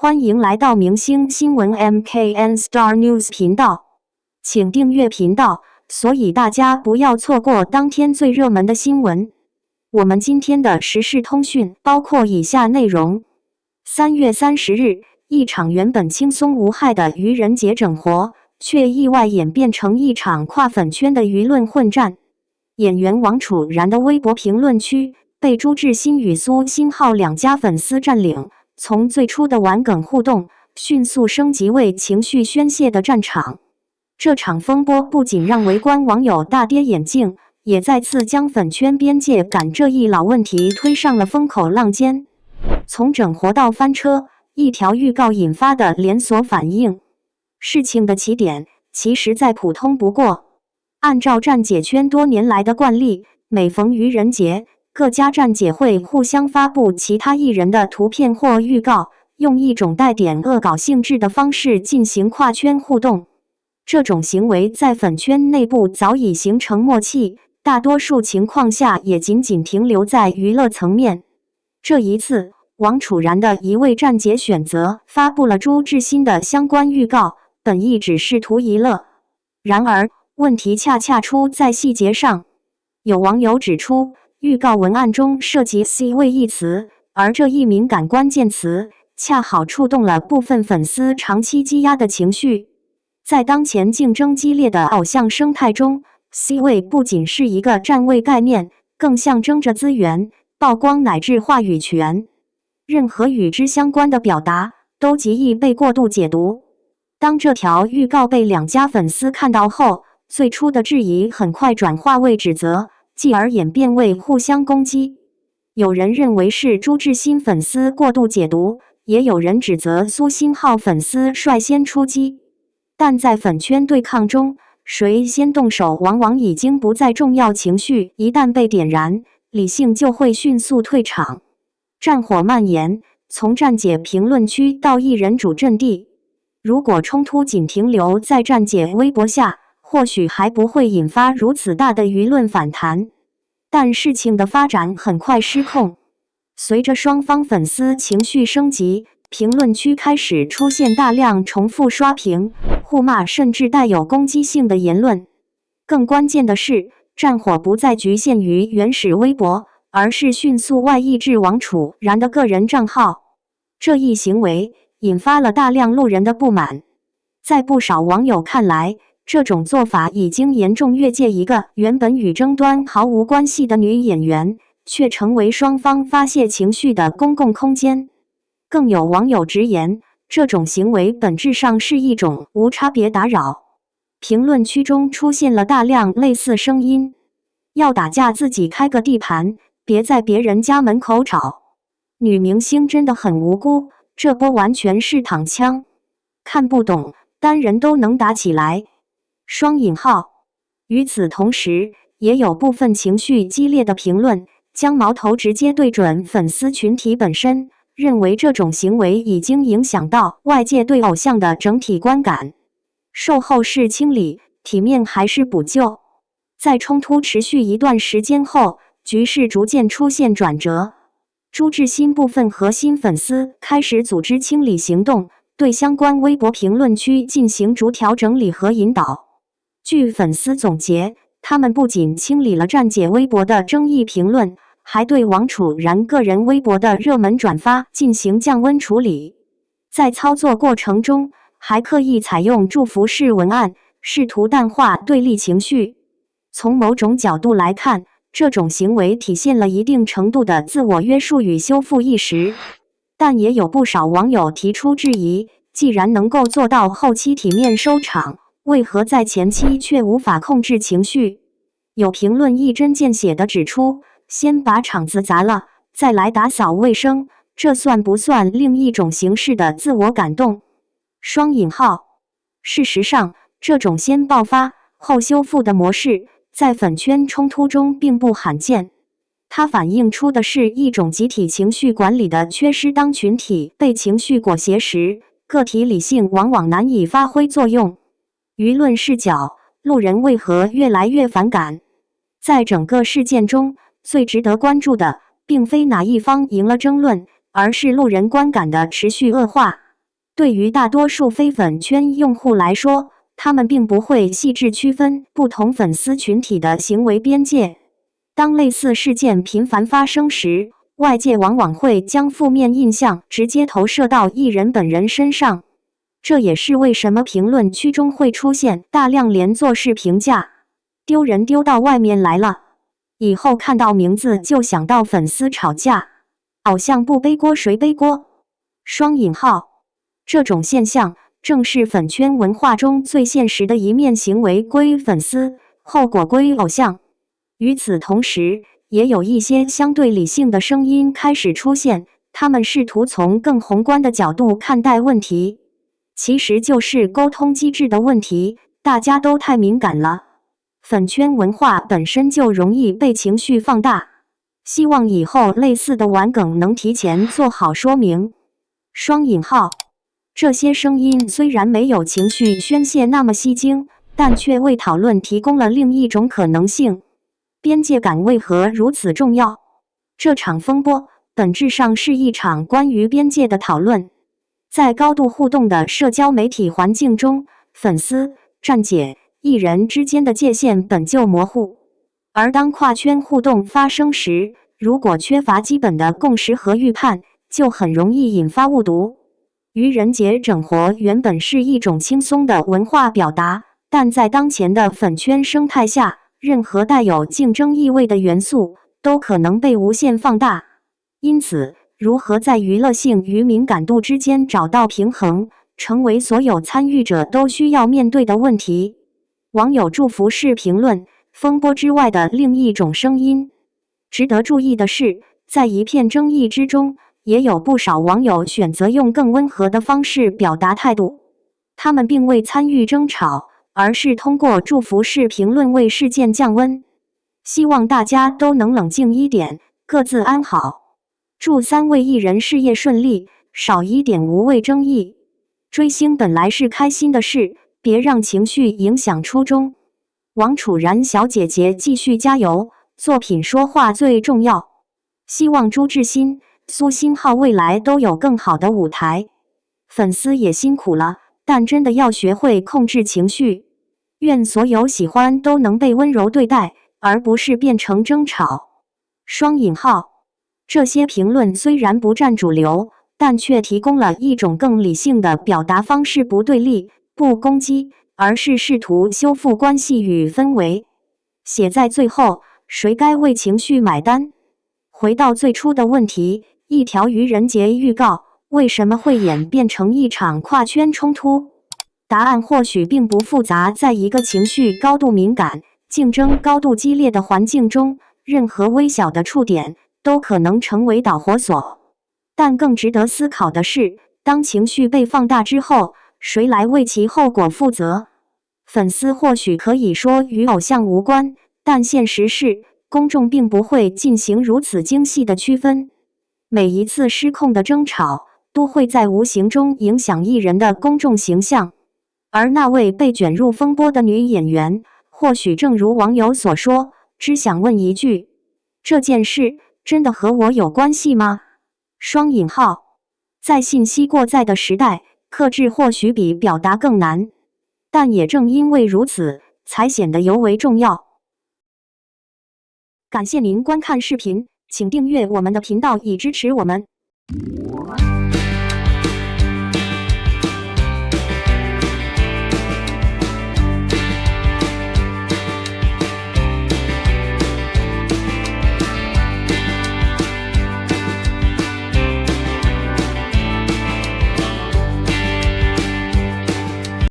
歡迎來到明星新聞 MKN Star News 頻道，請訂閱頻道，所以大家不要錯過當天最熱門的新聞。我們今天的時事通訊包括以下內容：3月30日，一場原本輕鬆無害的愚人節整活，卻意外演變成一場跨粉圈的輿論混戰。演員王楚然的微博評論區被朱智昕與蘇星浩兩家粉絲佔領，從最初的玩梗互動，迅速升級為情緒宣洩的戰場。這場風波不僅讓圍觀網友大跌眼鏡，也再次將粉圈邊界感這一老問題推上了風口浪尖。從整活到翻車，一條預告引發的連鎖反應。事情的起點其實再普通不過。按照站姐圈多年來的慣例，每逢愚人節，各家站姐會互相發布其他藝人的圖片或預告，用一種帶點惡搞性質的方式進行跨圈互動。這種行為在粉圈內部早已形成默契，大多數情況下也僅僅停留在娛樂層面。這一次，王楚然的一位站姐選擇發布了朱智昕的相關預告，本意只是圖一樂。然而，問題恰恰出在細節上。有網友指出，預告文案中涉及 C 位一詞，而這一敏感關鍵詞恰好觸動了部分粉絲長期積壓的情緒。在當前競爭激烈的偶像生態中， C 位不僅是一個站位概念，更象徵着資源、曝光乃至話語權。任何與之相關的表達都極易被過度解讀。當這條預告被兩家粉絲看到後，最初的質疑很快轉化為指責，繼而演變為互相攻擊。有人認為是朱智昕粉絲過度解讀，也有人指責蘇星浩粉絲率先出擊。但在粉圈對抗中，誰先動手往往已經不再重要，情緒一旦被點燃，理性就會迅速退場。戰火蔓延，從站姐評論區到藝人主陣地。如果衝突僅停留在站姐微博下，或許還不會引發如此大的輿論反彈，但事情的發展很快失控。隨着雙方粉絲情緒升級，評論區開始出現大量重複刷屏、互罵甚至帶有攻擊性的言論。更關鍵的是，戰火不再局限於原始微博，而是迅速外溢至王楚然的個人賬號。這一行為引發了大量路人的不滿。在不少網友看來，這種做法已經嚴重越界，一個原本與爭端毫無關係的女演員，卻成為雙方發洩情緒的公共空間。更有網友直言，這種行為本質上是一種無差別打擾。評論區中出現了大量類似聲音：要打架自己開個地盤，別在別人家門口吵。女明星真的很無辜，這波完全是躺槍。看不懂，單人都能打起來。雙引號。與此同時，也有部分情緒激烈的評論將矛頭直接對準粉絲群體本身，認為這種行為已經影響到外界對偶像的整體觀感。售後是清理，體面還是補救？在衝突持續一段時間後，局勢逐漸出現轉折。朱智昕部分核心粉絲開始組織清理行動，對相關微博評論區進行逐條整理和引導。據粉絲總結，他們不僅清理了站姐微博的爭議評論，還對王楚然個人微博的熱門轉發進行降溫處理。在操作過程中，還刻意採用祝福式文案，試圖淡化對立情緒。從某種角度來看，這種行為體現了一定程度的自我約束與修復意識。但也有不少網友提出質疑，既然能夠做到後期體面收場，為何在前期卻無法控制情緒？有評論一針見血地指出，先把場子砸了，再來打掃衛生，這算不算另一種形式的自我感動？雙引號。事實上，這種先爆發後修復的模式，在粉圈衝突中並不罕見。它反映出的是一種集體情緒管理的缺失。當群體被情緒裹挾時，個體理性往往難以發揮作用。輿論視角，路人為何越來越反感？在整個事件中，最值得關注的，並非哪一方贏了爭論，而是路人觀感的持續惡化。對於大多數非粉圈用戶來說，他們並不會細緻區分不同粉絲群體的行為邊界。當類似事件頻繁發生時，外界往往會將負面印象直接投射到藝人本人身上。這也是為什麼評論區中會出現大量連坐式評價，丟人丟到外面來了，以後看到名字就想到粉絲吵架，偶像不背鍋誰背鍋？雙引號。這種現象正是粉圈文化中最現實的一面，行為歸粉絲，後果歸偶像。與此同時，也有一些相對理性的聲音開始出現，他們試圖從更宏觀的角度看待問題。其實就是溝通機制的問題，大家都太敏感了。粉圈文化本身就容易被情緒放大，希望以後類似的玩梗能提前做好說明。雙引號。這些聲音雖然沒有情緒宣洩那麼吸睛，但卻為討論提供了另一種可能性。邊界感為何如此重要？這場風波本質上是一場關於邊界的討論。在高度互動的社交媒體環境中，粉絲、站姐、藝人之間的界限本就模糊。而當跨圈互動發生時，如果缺乏基本的共識和預判，就很容易引發誤讀。愚人節整活原本是一種輕鬆的文化表達，但在當前的粉圈生態下，任何帶有競爭意味的元素都可能被無限放大。因此，如何在娛樂性與敏感度之間找到平衡，成為所有參與者都需要面對的問題。網友祝福式評論，風波之外的另一種聲音。值得注意的是，在一片爭議之中，也有不少網友選擇用更溫和的方式表達態度。他們並未參與爭吵，而是通過祝福式評論為事件降溫。希望大家都能冷靜一點，各自安好。祝三位藝人事業順利，少一點無謂爭議。追星本來是開心的事，別讓情緒影響初衷。王楚然小姐姐繼續加油，作品說話最重要。希望朱智昕、蘇星浩未來都有更好的舞台。粉絲也辛苦了，但真的要學會控制情緒。願所有喜歡都能被溫柔對待，而不是變成爭吵。雙引號。這些評論雖然不佔主流，但卻提供了一種更理性的表達方式，不對立，不攻擊，而是試圖修復關係與氛圍。寫在最後，誰該為情緒買單？回到最初的問題，一條愚人節預告為什麼會演變成一場跨圈衝突？答案或許並不複雜，在一個情緒高度敏感、競爭高度激烈的環境中，任何微小的觸點都可能成為導火索。但更值得思考的是，當情緒被放大之後，誰來為其後果負責？粉絲或許可以說與偶像無關，但現實是，公眾並不會進行如此精細的區分。每一次失控的爭吵，都會在無形中影響藝人的公眾形象。而那位被捲入風波的女演員，或許正如網友所說，只想問一句：這件事真的和我有關係嗎？雙引號。在信息過載的時代，克制或許比表達更難，但也正因為如此，才顯得尤為重要。感謝您觀看視頻，請訂閱我們的頻道以支持我們。